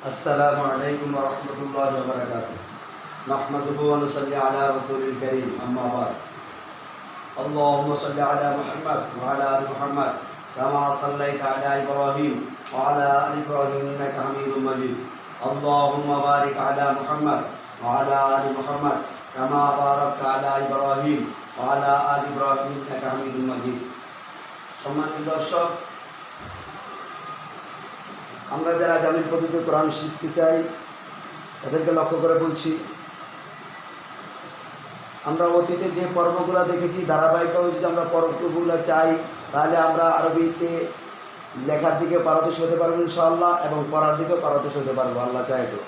अस्सलामु अलैकुम वरहमतुल्लाहि वबरकातुहू। नहमदुहु व नुसल्ली अला रसूलिल करीम, अम्मा बाद। अल्लाहुम्मा सल्लि अला मुहम्मद व अला आलि मुहम्मद कमा सल्लैता अला इब्राहीम व अला आलि इब्राहीम इन्नका हमीदुम मजीद। अल्लाहुम्मा बारिक अला मुहम्मद व अला आलि मुहम्मद कमा बारकता अला इब्राहीम व अला आलि इब्राहीम इन्नका हमीदुम मजीद। সম্মানিত দর্শক, আমরা যারা জামিল পদ্ধতিতে কোরআন শিখতে চাই তাদেরকে লক্ষ্য করে বলছি, আমরা অতীতে যে পর্বগুলো দেখেছি ধারাবাহিকভাবে যদি আমরা পর্বগুলো চাই তাহলে আমরা আরবিতে লেখার দিকে পারদর্শী হতে পারবো ইনশাআল্লাহ, এবং পড়ার দিকেও পারদর্শী হতে পারবো আল্লাহ চায় তো।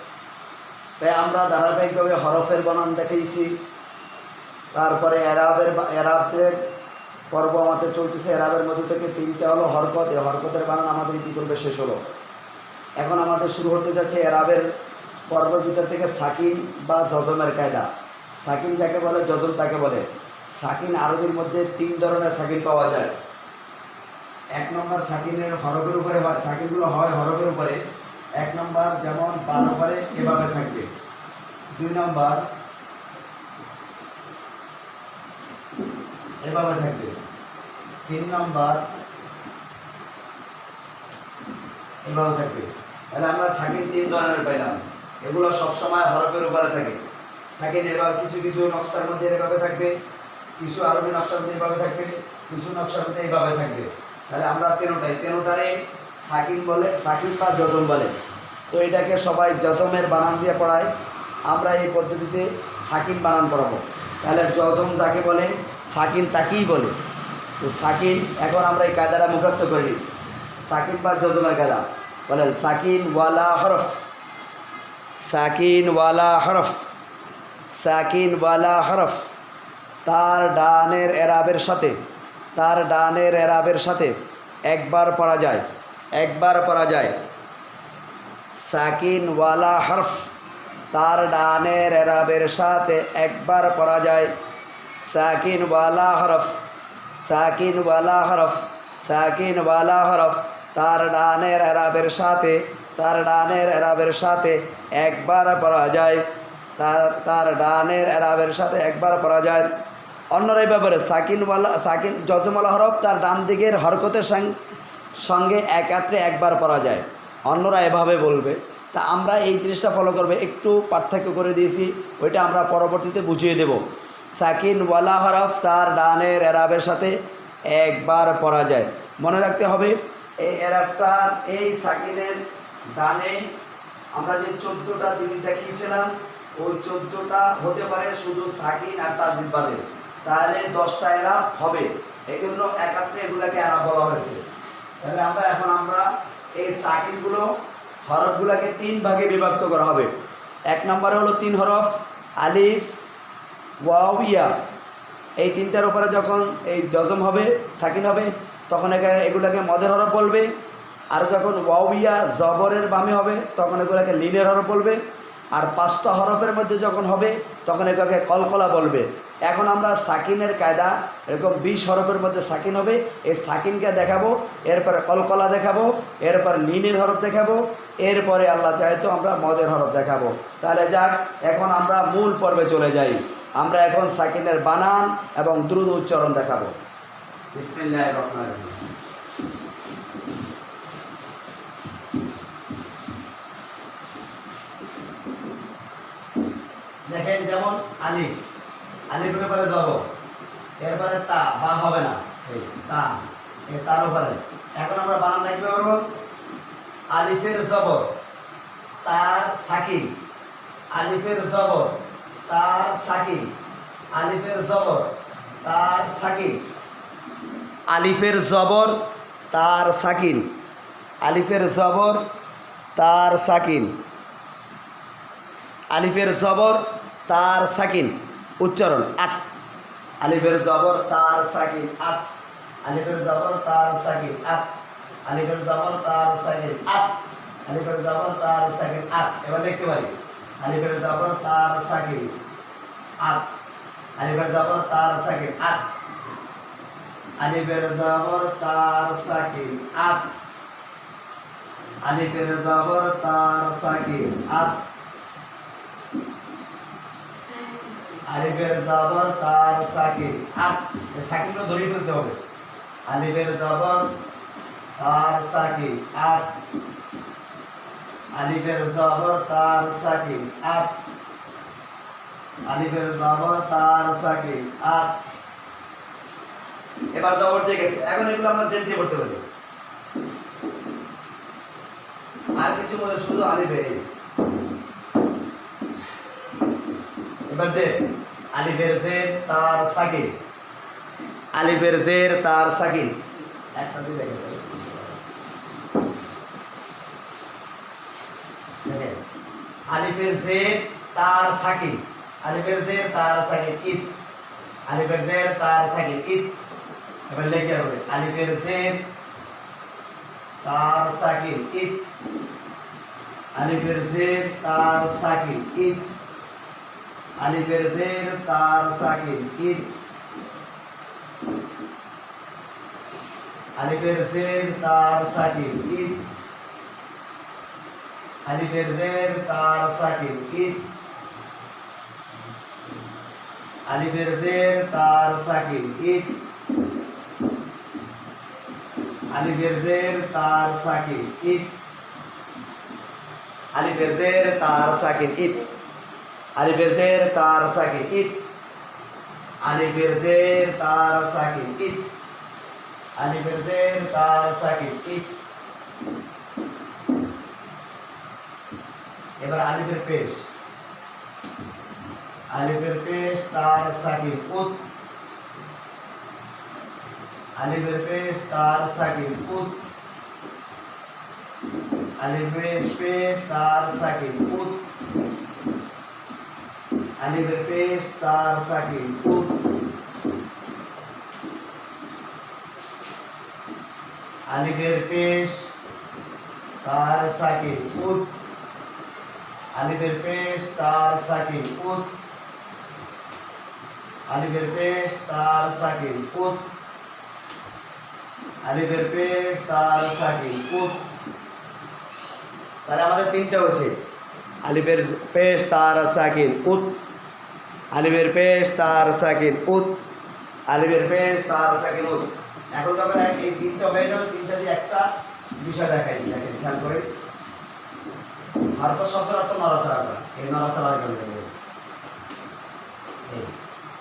তাই আমরা ধারাবাহিকভাবে হরফের বানান দেখিয়েছি, তারপরে এরাবের পর্ব আমাদের চলতেছে। এরাবের মধ্যে থেকে 3টা হলো হরকত, এই হরকতের বানান আমাদের ইতিপূর্বে শেষ হলো। এখন আমাদের শুরু হতে যাচ্ছে এরাবের পর্বের ভিতর থেকে সাকিন বা জজমের কায়দা। সাকিন যাকে বলে, জজম তাকে বলে। সাকিন আরবির মধ্যে 3 ধরনের সাকিন পাওয়া যায়। 1 নম্বর সাকিনের হরফের উপরে হয়, সাকিনগুলো হয় হরফের উপরে। 1 নম্বর যেমন বার উপরে এভাবে থাকবে, 2 নম্বর এভাবে থাকবে, 3 নম্বর এভাবে থাকবে। তাহলে আমরা সাকিন 3 ধরনের পাইলাম। এগুলো সবসময় হরফের উপরে থাকে। সাকিন এভাবে কিছু কিছু নকশার মধ্যে এভাবে থাকবে, কিছু আরবি নকশার মধ্যে এভাবে থাকবে, কিছু নকশার মধ্যে এইভাবে থাকবে। তাহলে আমরা 13টারে সাকিন বলে, সাকিন বা জজম বলে। তো এটাকে সবাই জজমের বানান দিয়ে পড়ায়, আমরা এই পদ্ধতিতে সাকিন বানান পড়াবো। তাহলে জজম যাকে বলে, সাকিন তাকেই বলে। তো সাকিন এখন আমরা এই কায়দাটা মুখস্থ করি। সাকিন বা জজমের কায়দা বলেন, সাকিন ওয়ালা হরফ, সাকিন ওয়ালা হরফ, সাকিন ওয়ালা হরফ। তার ডানের এরাবের সাথে, তার ডানের এরাবের সাথে একবার পড়া যায়, একবার পড়া যায়। সাকিন ওয়ালা হরফ, তার ডানের এরাবের সাথে একবার পড়া যায়। সাকিন ওয়ালা হরফ, সাকিন ওয়ালা হরফ, সাকিন ওয়ালা হরফ। তার ডানের এরাবের সাথে, তার ডানের এরাবের সাথে একবার পড়া যায়। তার ডানের এরাবের সাথে একবার পড়া যায়। অন্যরা ব্যাপারে সাকিনওয়ালা, সাকিন জজমওয়ালা হরফ তার ডান দিকের হরকতের সঙ্গে একাত্রে একবার পড়া যায়। অন্যরা এভাবে বলবে। তা আমরা এই জিনিসটা ফলো করবে, একটু পার্থক্য করে দিয়েছি, ওইটা আমরা পরবর্তীতে বুঝিয়ে দেব। সাকিনওয়ালা হরফ তার ডানের এরাবের সাথে একবার পড়া যায়। মনে রাখতে হবে এই এরাবটার, এই সাকিনের ডানে আমরা যে 14টা জিনিস দেখিয়েছিলাম, ওই 14টা হতে পারে শুধু সাকিন আর তাজদিদ বাদে, তাহলে 10টা এরাব হবে। এই জন্য একাত্রে এগুলাকে এরাব বলা হয়েছে। তাহলে আমরা এই সাকিনগুলো হরফগুলোকে 3 ভাগে বিভক্ত করা হবে। 1 নম্বরে হলো 3 হরফ, আলিফ ওয়াও ইয়া। এই 3টার উপরে যখন এই জজম হবে, সাকিন হবে, তখন এগুলাকে মদের হরফ বলবে। আর যখন ওয়াও ইয়া জবরের বামে হবে তখন এগুলোকে লিনের হরফ বলবে। আর 5টা হরফের মধ্যে যখন হবে তখন এগুলোকে কলকলা বলবে। এখন আমরা সাকিনের কায়দা, এরকম 20 হরফের মধ্যে সাকিন হবে, এই সাকিনকে দেখাবো, এরপরে কলকলা দেখাবো, এরপর লিনের হরফ দেখাবো, এরপরে আল্লাহ চায় তো আমরা মদের হরফ দেখাবো। তাহলে যাক, এখন আমরা মূল পর্বে চলে যাই। আমরা এখন সাকিনের বানান এবং দ্রুত উচ্চারণ দেখাবো। বিসমিল্লাহির রহমানির রহিম। দেখেন, যেমন আলিফ, আলিফের উপরে জবর, এরপরে তা, বা হবে না, এই তা, এই তার উপরে। এখন আমরা বানান লিখতে পারবো, আলিফের জবর তার সাকিন, আলিফের জবর তার সাকিন, আলিফের জবর তার সাকিন, আলিফের জবর তার সাকিন, আলিফের জবর তার সাকিন, আলিফের জবর তার সাকিন। উচ্চারণ আত, আলিফের জবর তার সাকিন আত, আলিফের জবর তার সাকিন আত, আলিফের জবর তার সাকিন আত, আলিফের জবর তার সাকিন আত। এবার লিখতে পারি, আলিফের জবর তার সাকিন আত, আলিফের জবর তার সাকিন আত, আলিফের জবর তার সাকিন আত। আলিফের জবর তার সাকিন আত আলিফের জবর তার সাকিন আত সাকিনটা ধরে ফেলতে হবে আলিফের জবর তার সাকিন আত আলিফের জবর তার সাকিন আত আলিফের জবর তার সাকিন আত এবার জবর দিয়ে গেছে এখন এগুলো আমরা জেড দিয়ে পড়তে পারি আর কিছু বলে শুধু আলিফে এবার যে আলিফের জের তার সাকিন আলিফের জের তার সাকিন একটা দিয়ে দেখেন আলিফের জের তার সাকিন আলিফের জের তার সাকিন ইত আলিফের জের তার সাকিন ইত এবার লেখা হবে আলিফের জের তার সাকিন ইত আলিফের জের তার সাকিন ইত আলিফের জের তার সাকিন ইত আলিফের জের তার সাকিন ইত আলিফের জের তার সাকিন ইত আলিফের জের তার সাকিন ইত আলিফের জের তার সাকিন ইত আলিফের জের তার সাকিন ইত আলিফের জের তার সাকিন ইত আলিফের জের তার সাকিন ইত আলিফের জের তার সাকিন ইত এবার আলিফের পেশ আলিফের পেশ তার সাকিন উত আলিফের পেশ তার সাকিন উত আলিফের পেশ তার সাকিন উত আলিফের পেশ তার সাকিন উত আলিফের পেশ তার সাকিন উত আলিফের পেশ তার সাকিন উত আলিফের পেশ তার সাকিন উত আলিফের পেশ তার সাকিন উত তাহলে আমাদের তিনটা হচ্ছে আলিফের পেশ তার সাকিন উত আলিফের পেশ তার সাকিন উত আলিফের পেশ তার সাকিন উত এখন যখন এই তিনটা হয়ে যাবে তিনটা দিয়ে একটা বিষয় দেখাই দেখেন খেয়াল করে মারফত শব্দের অর্থ নড়াচড়া করা এই নড়াচড়া করে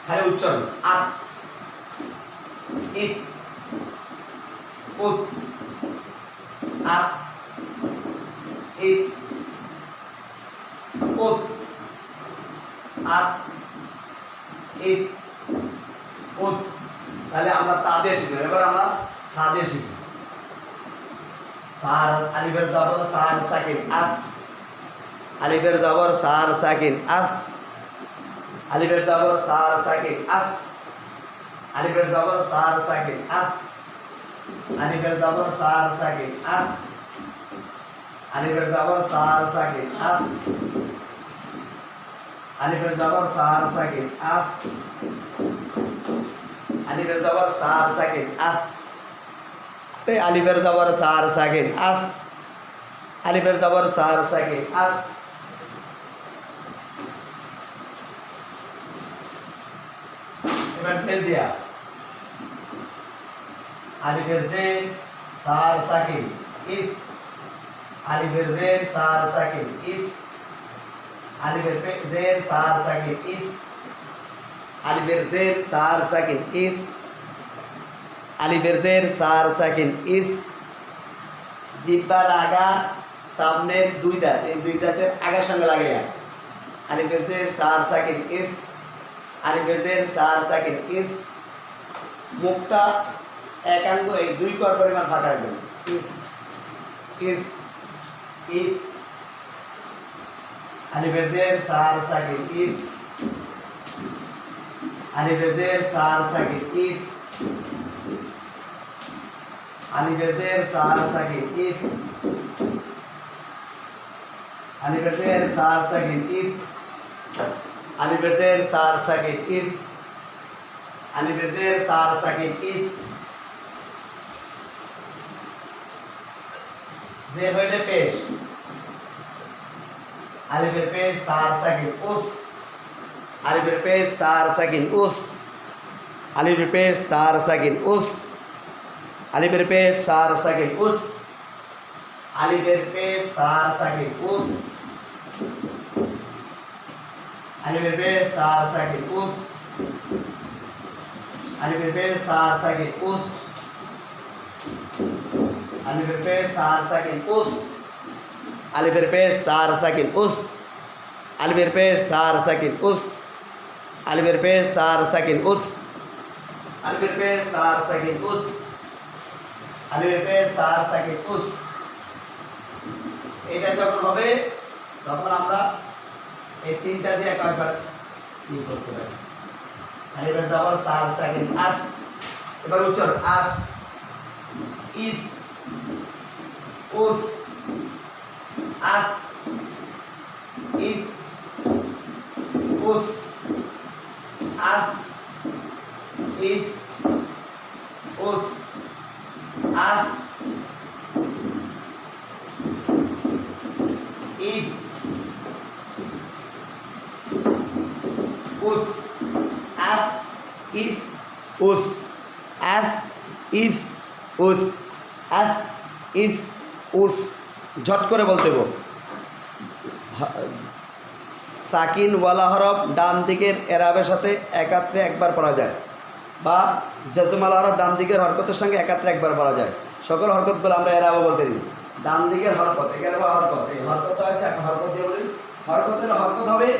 খালি উচ্চারণ আত ইত উত আত ইত উত আত ইত উত তাহলে আমরা তা দিয়ে শিখলাম এবার আমরা সা দিয়ে শিখি সার আলিফের জবর সার সাকিন আত আলিফের জবর সার সাকিন আত আলিফের জবর সার সাকিন আস আলিফের জবর সার সাকিন আস আলিফের জবর সার সাকিন আস আলিফের জবর সার সাকিন আস আলিফের জবর সার সাকিন আস আলিফের জবর সার সাকিন আস আলিফের জবর সার সাকিন আস আলিফের জবর সার সাকিন আস এবার ছেড়ে দিয়া আলিফের জের সার সাকিন ইস আলিফের জের সার সাকিন ইস আলিফের জের সার সাকিন ইস আলিফের জের সার সাকিন ইস আলিফের জের সার সাকিন ইস জিহ্বার আগা সামনের দুই দাঁত এই দুই দাঁতের আগার সঙ্গে লাগাইয়া আলিফের জের সার সাকিন ইস আলিফের জের সার সাকিন ইস মুখটা একাঙ্গ এই দুই কর পরিমাণ ফাঁকা রাখবেন ইস ইস আলিফের জের সার সাকিন ইস আলিফের জের সার সাকিন ইস আলিফের জের সার সাকিন ইস আলিফের জের সার সাকিন ইস আলিফের জের সার সাকিন ইস আলিফের জের সার সাকিন ইস জের হইলে পেশ, আলিফের পেশ সার সাকিন উস, আলিফের পেশ সার সাকিন উস, আলিফের পেশ সার সাকিন উস, আলিফের পেশ সার সাকিন উস, আলিফের পেশ সার সাকিন উস, আলিফের পেশ সার সাকিন উস, আলিফের পেশ সার সাকিন উস, আলিফের পেশ সার সাকিন উস, আলিফের পেশ সার সাকিন উস, আলিফের পেশ সার সাকিন উস, আলিফের পেশ সার সাকিন উস, আলিফের পেশ সার সাকিন উস, আলিফের পেশ সার সাকিন উস। এটা যখন হবে তখন আমরা এই তিনটা দিয়ে কয়েকবার কি করতে পারি। আলিফের জবর সার সাকিন আস, এবার উচ্চারণ আস, ইস, উস, আস, ইস, উস, আস, ইস, উস, আস, ইস, উস, আস, ইস, উস, আস, ইস, উস, আস, ইস, উস। ঝট করে বলতে হবে। সাকিন ওয়ালা হরফ ডান দিকের এরাবের সাথে একাত্রে একবার পড়া যায়, বা জাজমাল হরফ ডান দিকের হরকতের সঙ্গে একাত্রে একবার পড়া যায়। সকল হরকতগুলো আমরা এরাবে বলতে দিই। ডান দিকের হরকত, এখানে হরকত, এই হরকত আছে, একটা হরকত দিয়ে বলি, হরকতের হরকত হবে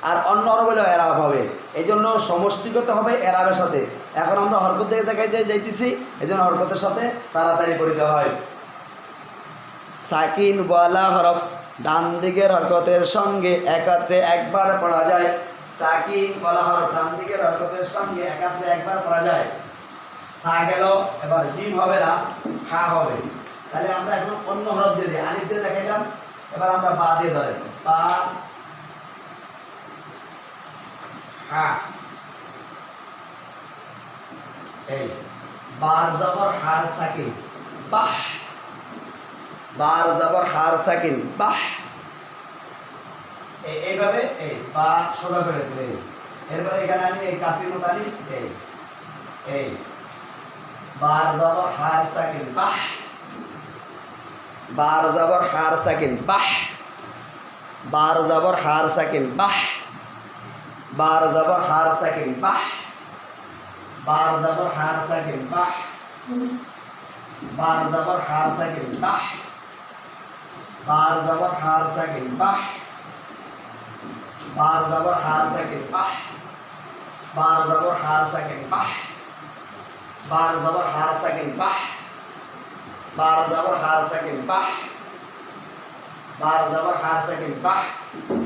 আর অন্য হরফ হলেও এরাব হবে। এই জন্য সমষ্টিগত হবে এরাবের সাথে। এখন আমরা হরকত দিকে দেখাই যাইতেছি, এই জন্য হরকতের সাথে তাড়াতাড়ি পড়িতে হয়। সাকিন ওয়ালা হরফ ডান দিকের হরকতের সঙ্গে একাত্রে একবার পড়া যায়। সাকিন ওয়ালা হরফ ডান দিকের হরকতের সঙ্গে একাত্রে একবার পড়া যায়। সা গেল, এবার জিম হবে না, হা হবে। তাহলে আমরা এখন অন্য হরফ দিয়ে দিই, আলিফ দিয়ে দেখাইলাম, এবার আমরা বা দিয়ে ধরে, বা, হা, এই বার জবর হার সাকিন বাহ, বার জবর হার সাকিন বাহ, এইভাবে এই বা সোজা করে দিলে, এরপরে এখানে আমি এই কাসির মতো আনি, এই বার জবর হার সাকিন বাহ, বার জবর হার সাকিন বাহ, বার জবর হার সাকিন বাহ, বার জবর হার সাকিন বাহ, বার জবর হার সাকিন বাহ, বার জবর হার সাকিন বাহ, বার জবর হার সাকিন বাহ, বার জবর হার সাকিন বাহ, বার জবর হার সাকিন বাহ, বার জবর হার সাকিন বাহ, বার জবর হার সাকিন বাহ, বার জবর হার সাকিন বাহ।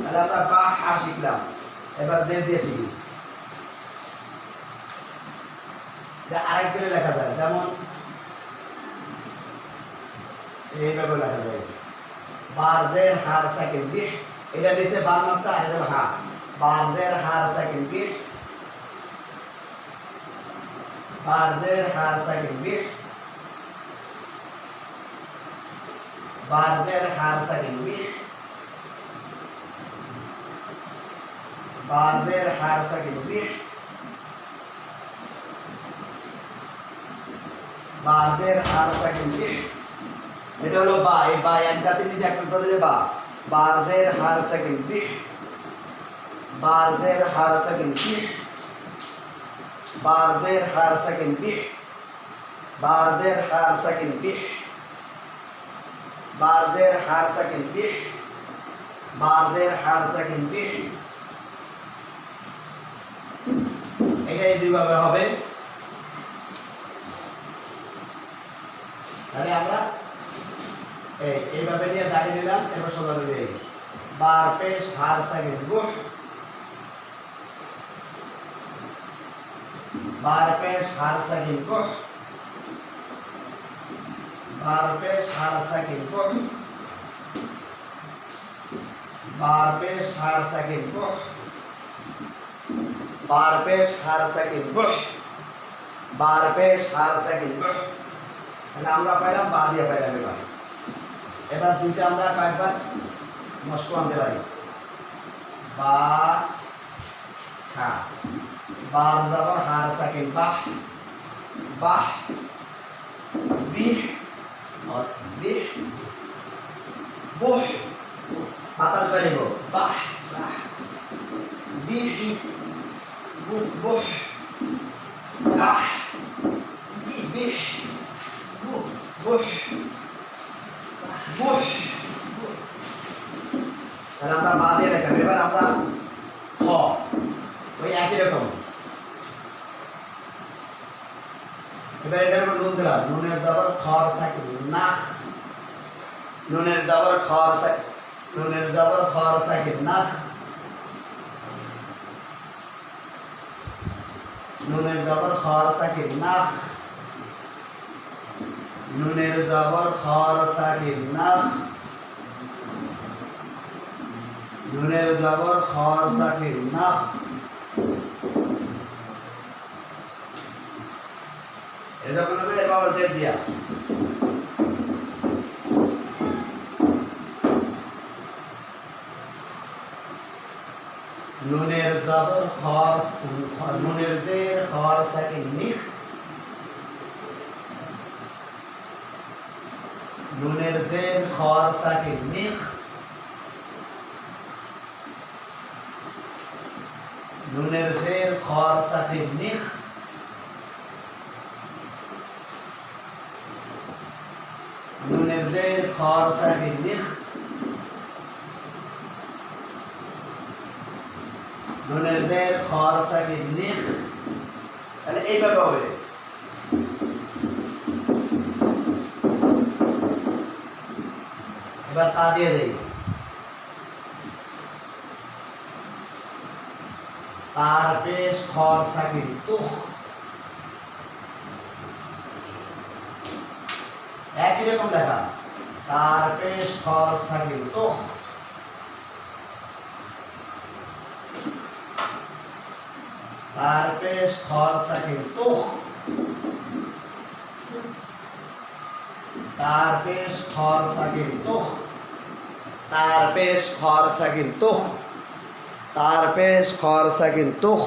তাহলে আমরা বা হা শিখলাম, এবার জের দিয়ে শিখি। এটা আরেক করে লেখা যায়, যেমন এইভাবে লেখা যায়, বারজের হার সাকিন বিহ, এটা নিচে বার নক্তা আর এটা হা, বারজের হার সাকিন বিহ, বারজের হার সাকিন বিহ, বারজের হার সাকিন বিহ, বারজের হার সাকিন বিহ, বারজের হার সাকিন বিহ। এটা হলো বা, এই বা এক দাঁতের নিচে এক নক্তা দিলে বা, বারজের হার সাকিন বিহ, বারজের হার সাকিন বিহ, বারজের হার সাকিন বিহ, বারজের হার সাকিন বিহ, বারজের হার সাকিন বিহ, বারজের হার সাকিন বিহ। এটা এই দুইভাবে হবে। তাহলে আমরা এইভাবে নিয়ে দাঁড়িয়ে নিলাম, এরপর সোজা করে বার পেশ হার সাকিন বুহ, বার পেশ হার সাকিন বুহ, বার পেশ হার সাকিন বুহ, বার পেশ হার সাকিন বুহ, বার পেশ হার সাকিন বুহ, বার পেশ হার সাকিন বুহ। তাহলে আমরা পাইলাম, বা দিয়ে পাইলাম। এবার এবার দুইটা আমরা কয়েকবার মস্ক আনতে পারি। বা খা, বার যাবর হার সাকিন বাহ, বাহ, বিহ, বিহ, বুহ, বাতাস বেরিব, বাহ, বিহ, বুহ, বুহ, বাহ, বিহ, বুহ, বুহ, বুহ। তাহলে আমরা বা দিয়ে রেখে এবার আমরা খ, ওই একই রকম। এবার এটার উপর নুন দিলাম, নুনের জবর খর সাকিন নাখ, নুনের জবর খর সাকিন, নুনের জবর খর সাকিন নাখ, নুনের জবর খর সাকিন নাখ, নুনের জবর খর সাকিন নাখ, নুনের জবর খর সাকিন নাখ। এটা যখন হবে এবার জেড দিয়া, নুনের জবর খর, নুনের জের খর সাকিন নিখ, নুনের জের খর সাকিন নিখ, নুনের জের খর সাকিন নিখ, নুনের জের খর সাকিন নিখ, নুনের জের খর সাকিন নিখ। তাহলে এইভাবে হবে। এবার তা দিয়ে দেই, তার পেশ খর সাকিন তুখ, একই রকম লেখা, তার পেশ খর সাকিন তুখ, তার পেশ খর সাকিন তুখ, তার পেশ খর সাকিন তুখ, তার পেশ খর সাকিন তুখ, তার পেশ খর সাকিন তুখ।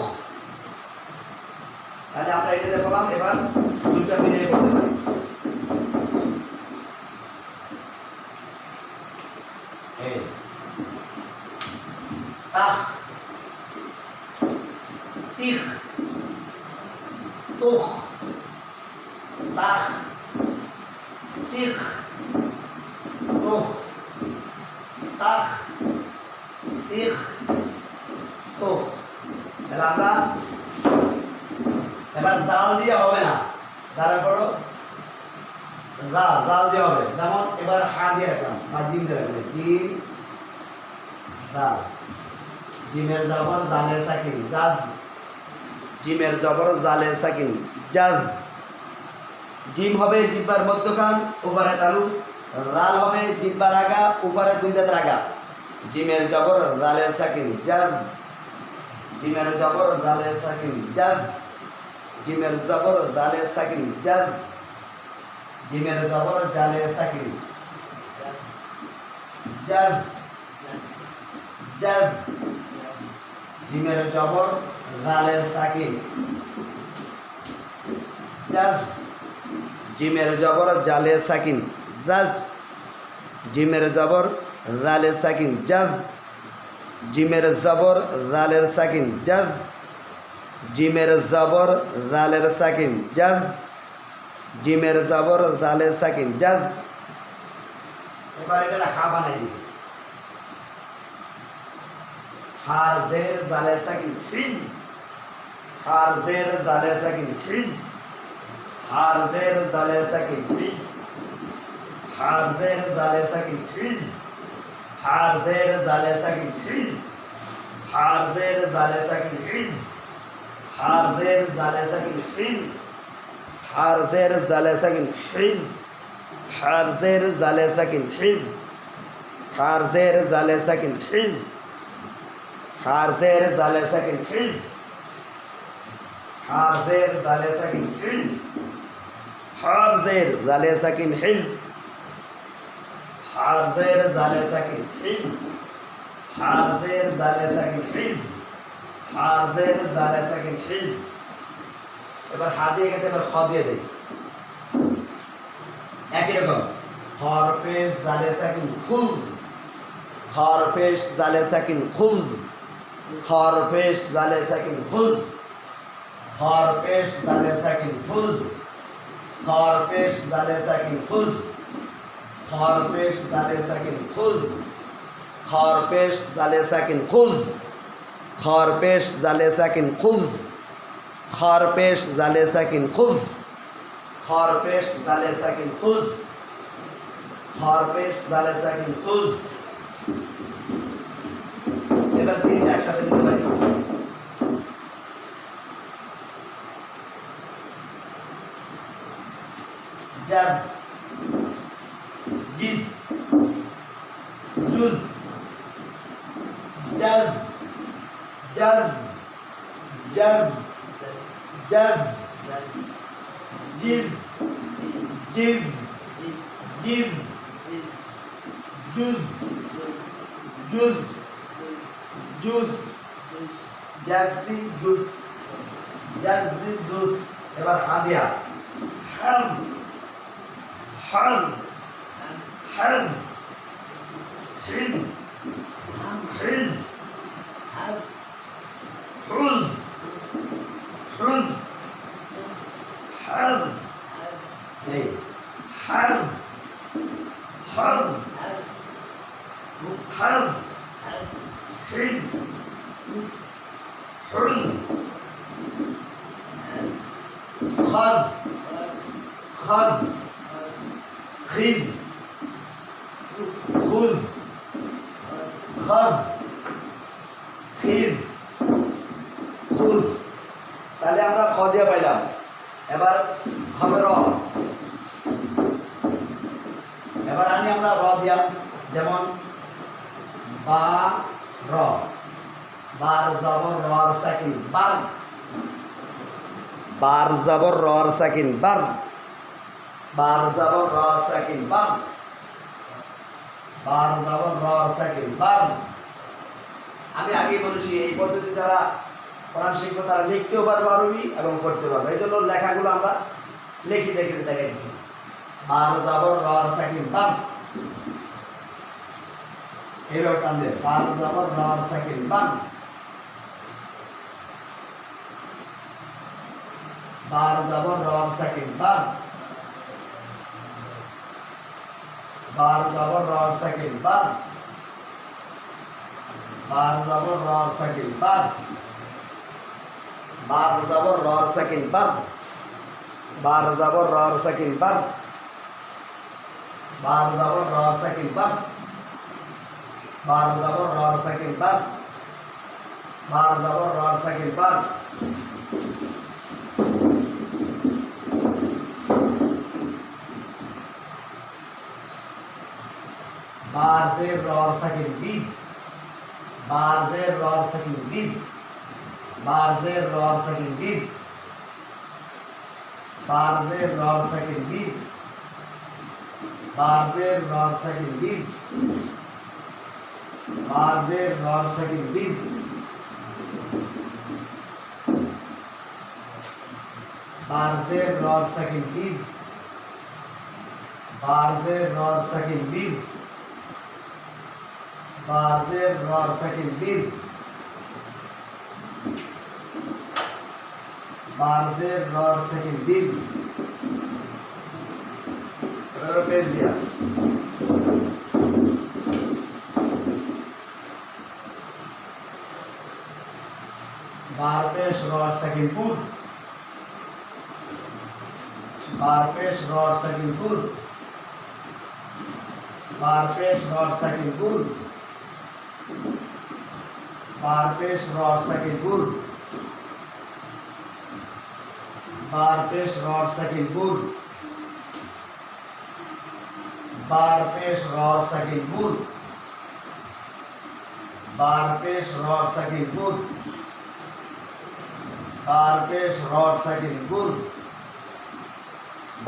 তাহলে আমরা এটা দেখলাম, এবার দুইটা মিলিয়ে করতে পারি। এই তাখ, তিখ, তুখ, তাখ, তিখ, তুখ, তাখ, তিখ, তুখ। তাহলে আমরা এবার দাল দিয়ে হবে না, দাঁড়া করো, জাল দিয়ে হবে। যেমন এবার হা দিয়ে রাখলাম বা জিম দিয়ে রাখলাম, জিম জাল, জিমের জবর জালে সাকিন জাজ, জিমের জবর জালে সাকিন জাজ, জিম হবে জিব্বার মধ্যখান উপরে তালু, জাল হবে জিব্বার আগা উপরে দুই দাঁতের আগা, জিমের জবর জালে সাকিন জাজ, জিমের জবর জালে সাকিন জাজ, জিমের জবর জালে সাকিন জাজ, জিমের জবর জালে সাকিন জাজ, জাজ, জিমের জবর জালে সাকিন জাজ, জিমের জবর জালে সাকিন জাজ, জিমের জবর জালে সাকিন জাজ, জিমের জবর জালের সাকিন জাজ, জিমের জবর জালের সাকিন জাজ, জিমের জবর জালের সাকিন জাজ। এবার এটা হা বানাই দিই, হার জের জালে সাকিন হিজ, হার জের জালে সাকিন হিজ, হার জের জালে সাকিন হিজ, হার জের জালে সাকিন হিজ, হার জের জালে সাকিন হিজ, হার জের জালে সাকিন হিজ, হার জের জালে সাকিন হিজ, হার জের জালে সাকিন হিজ, হার জের জালে সাকিন হিজ, হার জের জালে সাকিন হিজ, হার জের জালে সাকিন হিজ, হার জের জালে সাকিন হিজ, হার জের জালে সাকিন হিজ, হাজের জালে সাকিন হিজ, হাজের জালে সাকিন হিজ, হাজের জালে সাকিন হিজ। এবার হা দিয়ে গেছে, এবার খ দিয়ে দেই। একই রকম খরপেশ জালে সাকিন খুল, খরপেশ জালে সাকিন খুল, খরপেশ জালে সাকিন খুল, খরপেশ জালে সাকিন খুল, খরপেশ জালে সাকিন খুল, খরপেশ জালে সাকিন খুল, খরপেশ জালে সাকিন খুল, খরপেশ জালে সাকিন খুল, খরপেশ জালে সাকিন খুল, খরপেশ জালে সাকিন খুল, খরপেশ জালে সাকিন খুল। এবার তিনটা একসাথে নিতে পারি। জাদ, জিজ, জুজ, জাজ, জাজ, জাজ, জাজ, জিজ, জিজ, জিজ, জুজ, জুজ, জুজ, জাদি, জুজ, জাদি, জুজ। এবার হাদিয়া হাম, হাম, হাম, হিম, হিজ, হুজ, হুজ, হাম, এই হাম, হাম, হাম, হিম, হুজ, খাদ, খাদ, খিজ, খুজ, খাদ, খিজ, খুজ। তাহলে আমরা খ দিয়ে পাইলাম। এবার হবে র। এবার আনি আমরা র দিয়াম, যেমন বা র, বার জবর রর সাকিন বার, বার জবর রর সাকিন বার, বার জবর রর সাকিন বার, বার জবর রর সাকিন বার। আমি আগেই বলেছি এই পদ্ধতি যারা কোরআন শিখবো তারা লিখতেও পারবে আরবি এবং পড়তে পারবে। এই জন্য লেখাগুলো আমরা লিখে লিখে দেখাইছি। বার জবর রর সাকিন বার, এইভাবে টান দেয়, বার জবর রর সাকিন বার, বার জবর রর সাকিন বার, বার জবর রর সাকিন বার, বার জবর রর সাকিন বার, বার জবর রর সাকিন বার, বার জবর রর সাকিন বার, বার জবর রর সাকিন বার, বার জবর রর সাকিন বার, বার জবর রর সাকিন বার। বাজের রর সাকিন বিদ, বাজের রর সাকিন বিদ, বাজের রর সাকিন বিদ, বাজের রর সাকিন বিদ, বাজের রর সাকিন বিদ, বাজের রর সাকিন বিদ, বাজের রর সাকিন বিদ, বাজের রর সাকিন বিদ, বাজের রর সাকিন বিদ, বাজের রর সাকিন বিদ। পেজ দিয়া বারপেশ রর সাকিন পুর, বারপেশ রর সাকিন পুর, বারপেশ রর সাকিন পুর, বারপেশ রর সাকিন পুর, বারপেশ রর সাকিন পুর, বারপেশ রর সাকিন পুর, বারপেশ রর সাকিন পুর, বারপেশ রর সাকিন পুর,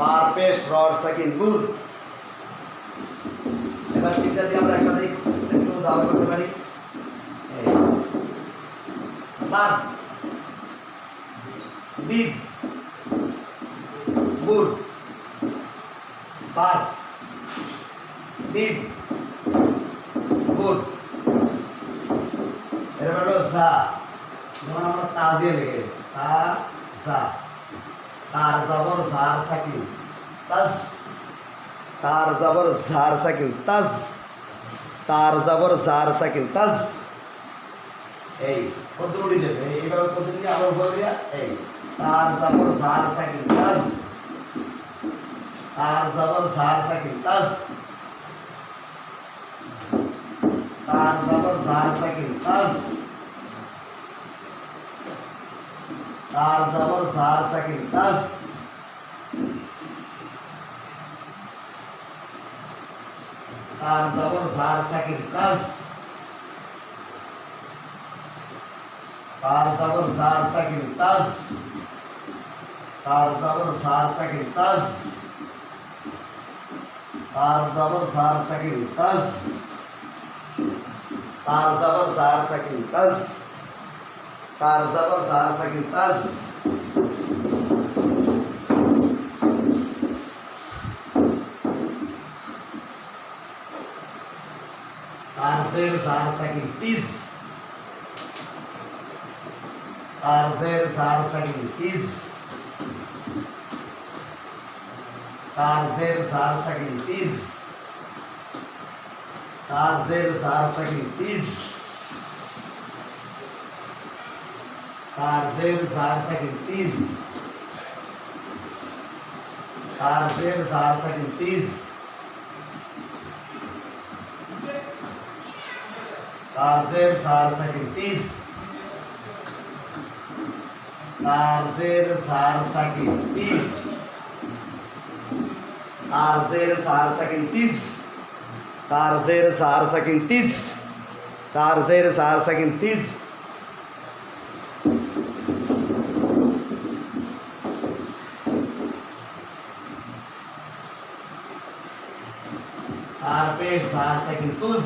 বারপেশ রর সাকিন পুর। এবার এবার তিনটা দিয়ে আমরা একসাথে একটু দাওয়া করতে পারি। বার বিদ বুর বার বিদ বুর। এরপর হলো জা, যেমন আমরা তাজিয়া লিখে তা জা, তার জবর জার সাকিন তাজ, তার জবর জার সাকিন তাজ, তার জবর জার সাকিন তাজ। এই কতটি যাবে এইবার কতটি আবার বলিয়া এই তার জবর জার সাকিন তাজ, তার জবর জার সাকিন তাজ, তার জবর জার সাকিন তাজ, তার জবর জার সাকিন তাজ, তার জবর জার সাকিন তাজ, তার জবর জার সাকিন তাজ, তার জবর জার সাকিন তাজ, তার জবর জার সাকিন তাজ, তার জবর জার সাকিন তাজ, তার জবর জার সাকিন তাজ। তার জের জার সাকিন তিজ, তার জের জার সাকিন তিজ, তার জের জার সাকিন তিজ, তার জের জার সাকিন তিজ, তার জের জার সাকিন তিজ, তার জের জার সাকিন তিজ, তার জের জার সাকিন তিজ, তার জের জার সাকিন তিজ, তার জের জার সাকিন তিজ, তার জের জার সাকিন তিজ, তার জের জার সাকিন তিজ। তার পেট জার সাকিন তুজ,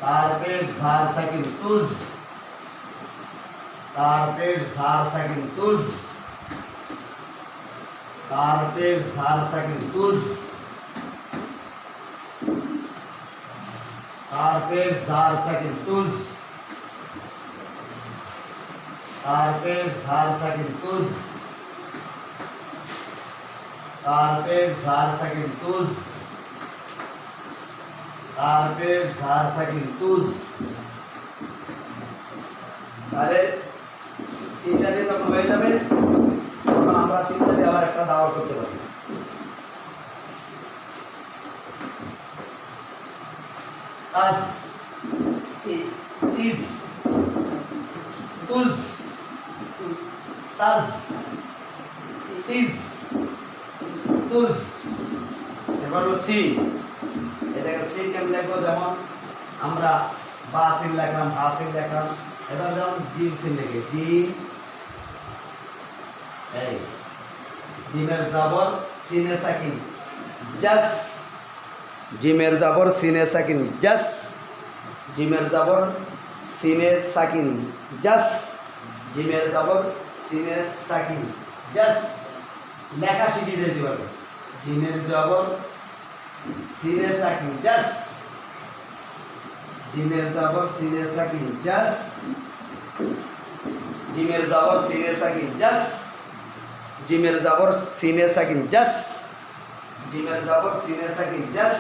তার পেট জার সাকিন তুজ, তার পেট জার সাকিন তুজ, তার পেট জার সাকিন তুজ, তার পেট জার সাকিন তুজ, তার পেট জার সাকিন তুজ, তার পেট জার সাকিন তুজ, তার পেট জার সাকিন তুজ। তাহলে তিনটা দিয়ে যখন হয়ে যাবে তখন আমরা তিনটা দিয়ে আবার একটা দাওয়া করতে পারি। তাস ইজ তুজ, তাজ ইজ তুজ। এবার সি, এটাকে সি কেমন লিখবো, যেমন আমরা বা সিন লিখলাম, হা সিন লিখলাম। এবার যেমন জিম সিন লিখে জিম, এই জিমের জবর সিনে সাকিন জাস, জিমের জবর সিনে সাকিন জাস, জিমের জবর সিনে সাকিন জাস, জিমের জবর সিনে সাকিন জাস। লেখা শিখিয়ে দিতে পারবে, জিমের জবর সিনে সাকিন জাস, জিমের জবর সিনে সাকিন জাস, জিমের জবর সিনে সাকিন জাস, জিমের জবর সিনে সাকিন জাস, জিমের জবর সিনে সাকিন জাস।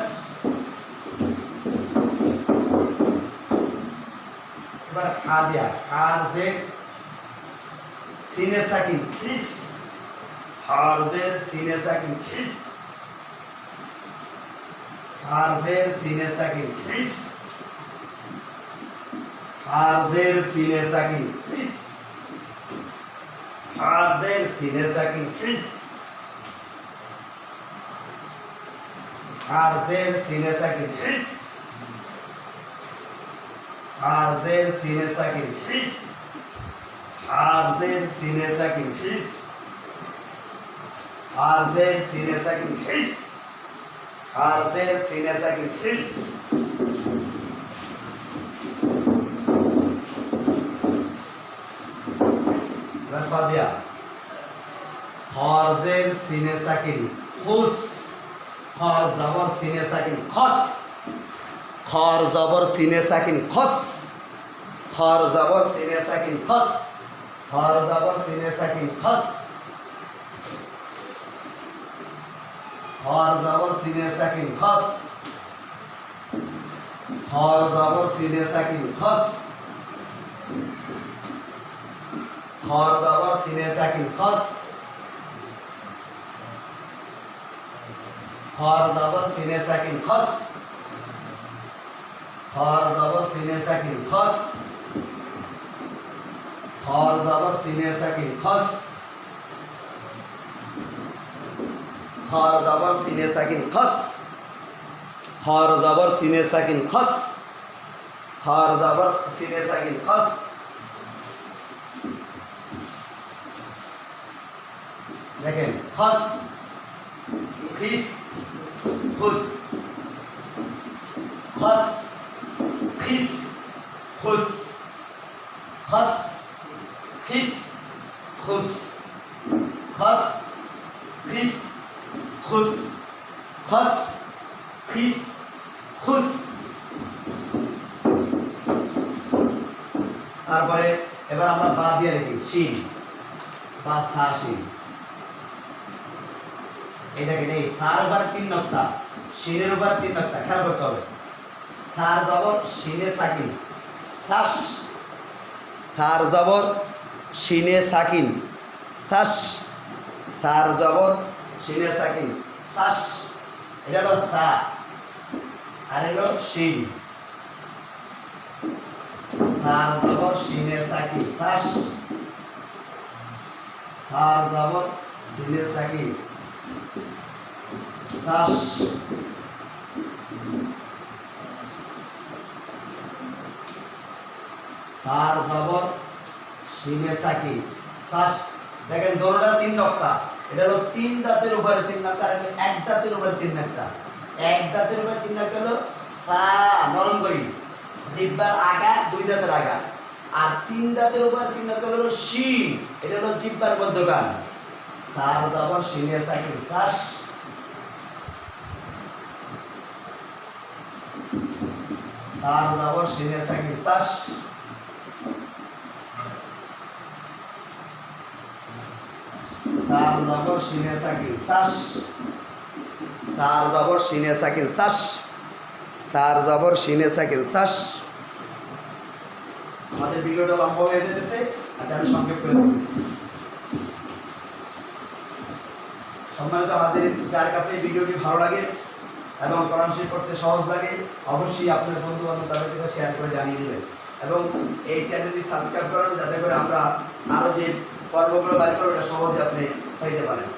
এবার হা দিয়া, হার জে সিনে সাকিন ইস, হার জে সিনে সাকিন ইস, হার জে সিনে সাকিন ইস, হার জে সিনে সাকিন ইস, হার জে সিনে সাকিন ইস, হার জে সিনে সাকিন ইস, হার জে সিনে সাকিন ইস, হার জে সিনে সাকিন ইস, হার জে সিনে সাকিন ইস, খারজের সিনে সাকিন হিস ফাদিয়া খারজের সিনে সাকিন খুস খার জবর সিনে সাকিন খস খার জবর সিনে সাকিন খস খার জবর সিনে সাকিন খস খার জবর সিনে সাকিন খস খার জবর সিনে সাকিন খস খার জবর সিনে সাকিন খস খার জবর সিনে সাকিন খস খার জবর সিনে সাকিন খস খার জবর সিনে সাকিন খস খার জবর সিনে সাকিন খস খার জবর সিনে সাকিন খস খার জবর সিনে সাকিন খস খার জবর সিনে সাকিন খস দেখেন খস খিস খুস খস খিস খুস খস খিস খুস খস খিস খুস খস খিস খুস তারপরে এবার আমরা বা দিয়ে লিখি শিন বা সা শিন এই দেখেন এই সার উপর 3 নক্তা শিনের উপর 3 নক্তা খেয়াল করতে হবে সার জবর শিনে সাকিন তাস সার জবর শিনে সাকিন তাস সার জবর শিনে সাকিন তাস এটা হলো সা আর হলো শিন সার জবর শিনে সাকিন তাস সার জবর শিনে সাকিন তাস সার জবর শিনে সাকিন তাস দেখেন দোনোটা 3 নক্তা এটা হলো 3 দাঁতের উপরে 3 নক্তা আর এক দাঁতের উপরে 3 নক্তা এক দাঁতের উপরে 3 নক্তা হলো সা নরম করি জিহ্বার আগা 2 দাঁতের আগা আর 3 দাঁতের উপরে 3 নক্তা হলো শিন এটা হলো জিহ্বার মধ্যখান সার জবর শিনে সাকিন তাস সার জবর শিনে সাকিন তাস সার জবর শিনে সাকিন তাস সার জবর শিনে সাকিন তাস সার জবর শিনে সাকিন তাস আমাদের ভিডিওটা লম্বা হয়ে যেতেছে আচ্ছা আমি সংক্ষেপ করে দিচ্ছি সম্মানিত হাজির যার কাছে ভিডিওটি ভালো লাগে এবং কোরআন শরীফ পড়তে সহজ লাগে অবশ্যই আপনার বন্ধু বান্ধব তাদের কাছে শেয়ার করে জানিয়ে দেবেন এবং এই চ্যানেলটি সাবস্ক্রাইব করুন যাতে করে আমরা আরও যে পর্বগুলো বাড়ি করবো এটা সহজে আপনি পাইতে পারেন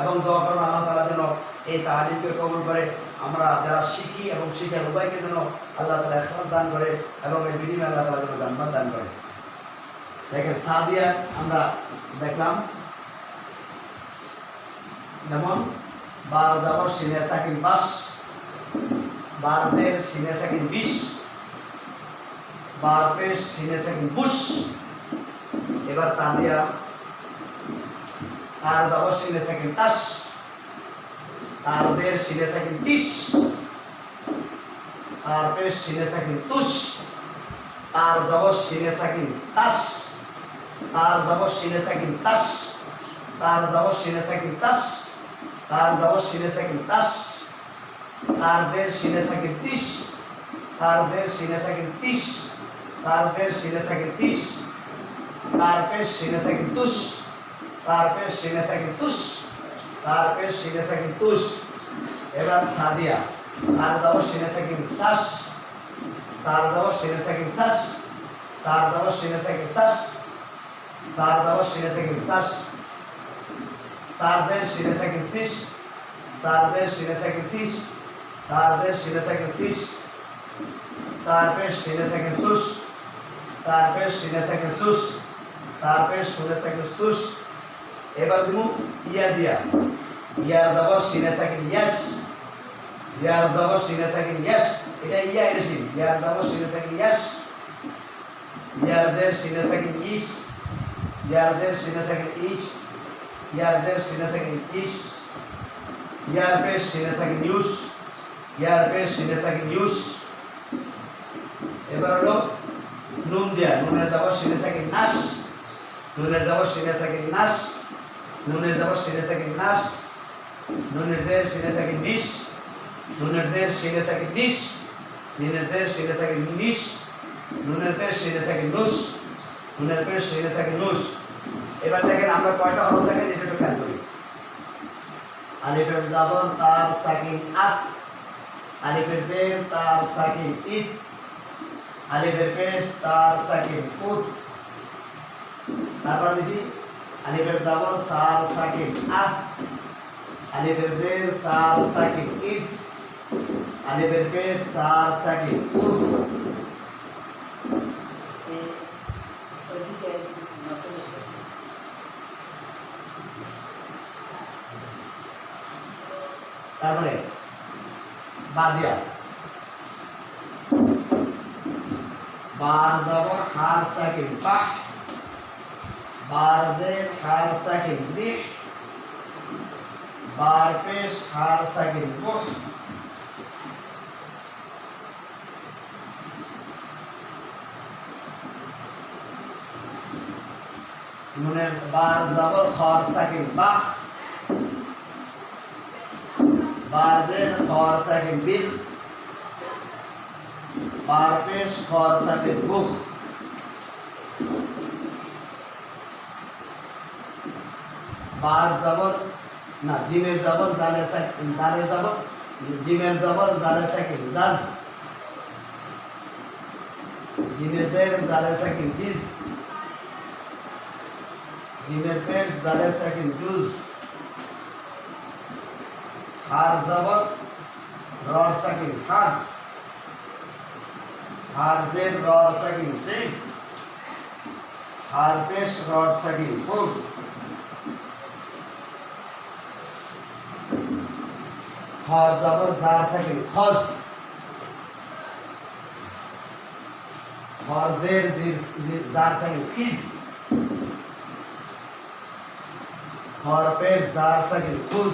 এবং দোয়া করুন আল্লাহ তাআলা যেন এই তালিমকে কবুল করে আমরা যারা শিখি এবং শিখার উভয়কে যেন আল্লাহ তাআলা ইখলাস দান করে এবং এই বিনিময়ে আল্লাহ তাআলা যেন জান্নাত দান করে দেখেন সাদিয়া আমরা দেখলাম যেমন বার জবর শিনে সাকিন বাস বার জের শিনে সাকিন বিশ বার পেশ শিনে সাকিন বুশ এবার তাদিয়া তার জবর শিনে সাকিন তাস তার জের শিনে সাকিন তিস তার পেশ শিনে সাকিন তুস তার জবর শিনে সাকিন তাস তার জবর শিনে সাকিন তাস তার জবর শিনে সাকিন তাস তার জবর শিনে সাকিন তাস তার জের শিনে সাকিন তিস তার জের শিনে সাকিন তিস তার জের শিনে সাকিন তিস তার পেশ শিনে সাকিন তুস তার পেশ শিনে সাকিন তুস তার পেশ শিনে সাকিন তুস এবার সাদিয়া তার জবর শিনে সাকিন তাস তার জবর শিনে সাকিন তাস তার জবর শিনে সাকিন তাস তার জবর শিনে সাকিন তাস তার জের শিনে সাকিন তিস তার জের শিনে সাকিন তিস তার জের শিনে সাকিন তিস তার পেশ শিনে সাকিন সুস তার পেশ শিনে সাকিন সুস তার পেশ শিনে সাকিন সুস এবার দিমু ইয়া দিয়া ইয়া জবর শিনে সাকিন ইয়াস ইয়ার জবর সিনে সাকিন ইয়াশ, এটা ইয়া এটা শিন, ইয়ার জবর সিনে সাকিন ইয়াশ, ইয়ার জের সিনে সাকিন ইশ, ইয়ার জের সিনে সাকিন ইশ, ইয়ার জের সিনে সাকিন ইশ, ইয়ার পেশ সিনে সাকিন ইউশ, ইয়ার পেশ সিনে সাকিন ইউশ। এবার হলো নুন দিয়া, নুনের জবর সিনে সাকিন নাশ, নুনের জবর সিনে সাকিন নাশ, নুনের জবর সিনে সাকিন নাশ, নুনের জের সিনে সাকিন নিশ, নুনের জের সিনে সাকিন নিশ, নুনের জের সিনে সাকিন নিশ, নুনের পেশ সিনে সাকিন নুশ, নুনের পেশ সিনে সাকিন নুশ। এবার দেখেন আমরা কয়টা হরফ দেখেন এটা একটু খেয়াল করি। আলিফের জবর তার সাকিন আত, আলিফের জের তার সাকিন ইত, আলিফের পেশ তার সাকিন উত। তারপর দিছি আলিফের জবর সার সাকিন আত, আলিফের জের তার সাকিন ইত, আলিফের পেশ তার সাকিন উত। তারপরে বাদিয়া, বার জবর হার সাকিন বাহ, বার জের হার সাকিন বিহ, বার পেশ হার সাকিন বুহ। নুনের বার জবর খর সাকিন বাহ, বার জের খর সাকিন বিহ, বার পেশ খর সাকিন বুহ। বার জবর না জিমের জবর জালে সাকিন, দালের জবর জিমের জবর জালে সাকিন জাজ, জিমের জের জালে সাকিন জিজ, জিমের পেশ জালে সাকিন জুজ। হার জবর রর সাকিন হার, হার জের রর সাকিন হিব, হার পেশ রর সাকিন হুব। খর জবর জার সাকিন খজ, খর জের জার সাকিন খিজ, খর পেশ জার সাকিন খুজ।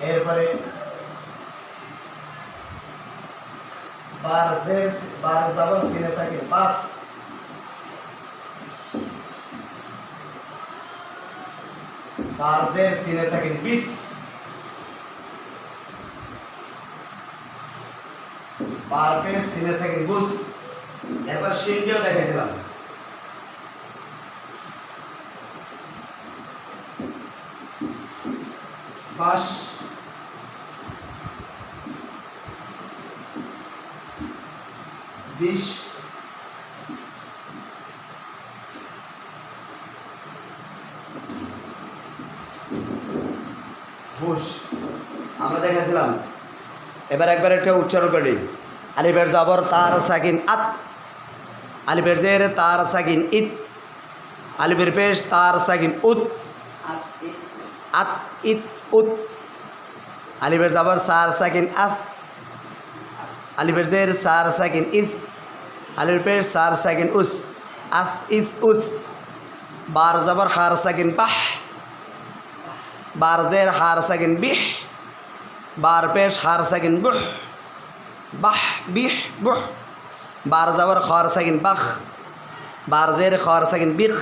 এরপরে বার জের বার জবর সিনে সাকিন বাস, বার জের সিনে সাকিন বিস, বার পেশ সিনে সাকিন বুস। এরপর শিন দিয়েও দেখেছিলাম। বাস, বিশ, ঘুষ আমরা দেখেছিলাম। এবার একবার একটা উচ্চারণ করি। আলিফের জবর তার সাকিন আত, আলিফের জের তার সাকিন ইত, আলিফের পেশ তার সাকিন উত, আত ইত উত, আলিফের জবর সার সাকিন আত, আলিফের জের সার সাকিন ইস, আলিফের পেশ সার সাকিন উস, আস ইস উস। বার জবর হার সাকিন বাহ, বার জের হার সাকিন বিহ, বার পেশ হার সাকিন বুহ, বাহ বিহ বুহ। বার জবর খর সাকিন বাখ, বার জের খর সাকিন বিখ,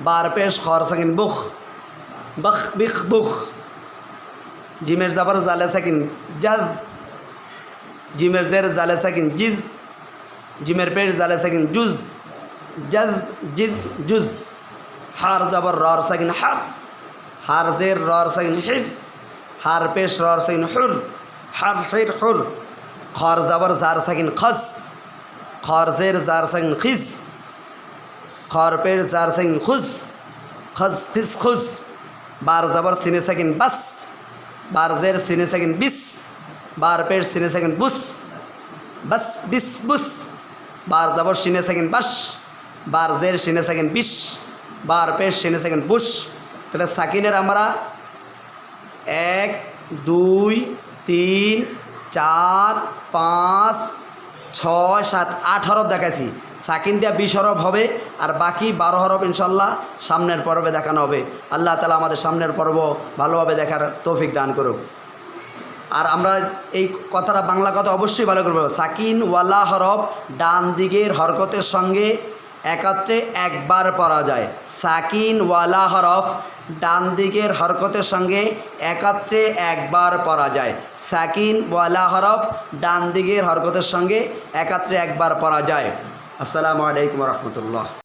বার পেশ খর সাকিন বুখ, বখ বিখ বুখ। জিমের জবর জালে সাকিন জাজ, জিমের জের জালে সাকিন জিজ, জিমের পেশ জালে সাকিন জুজ, জাজ জিজ জুজ। হার জবর রর সাকিন হার, হার জের রর সাকিন হির, হার পেশ রর সাকিন হুর, হার হির হুর। খর জবর জার সাকিন খস, খর জের জার সাকিন খিজ, খর পেশ জার সাকিন খুজ, খজ খিজ খুজ। বার জবর সিনে সাকিন বাস, বার জের সিনে সাকিন বিস, বার পেশ সিনে সাকিন বুস, বাস বিস বুস। বার জবর সিনে সাকিন বাস, বার জের সিনে সাকিন বিশ, বার পেশ সিনে সাকিন বুশ। তাহলে সাকিনের আমরা 1 2 3 4 5 6 7 8 হরফ দেখাইছি। সাকিন দিয়া 20 হরফ হবে, আর বাকি 12 হরফ ইনশাল্লাহ সামনের পর্বে দেখানো হবে। আল্লাহ তাআলা আমাদের সামনের পর্ব ভালোভাবে দেখার তৌফিক দান করুক। আর আমরা এই কথাটা বাংলা কথা অবশ্যই ভালো করবো। সাকিন ওয়ালা হরফ ডান দিকের হরকতের সঙ্গে একত্রে একবার পড়া যায়। সাকিন ওয়ালা হরফ ডান দিকের হরকতের সঙ্গে একত্রে একবার পড়া যায়। সাকিন ওয়ালা হরফ ডান দিকের হরকতের সঙ্গে একত্রে একবার পড়া যায়। আসসালামু আলাইকুম রহমতুল্লাহ।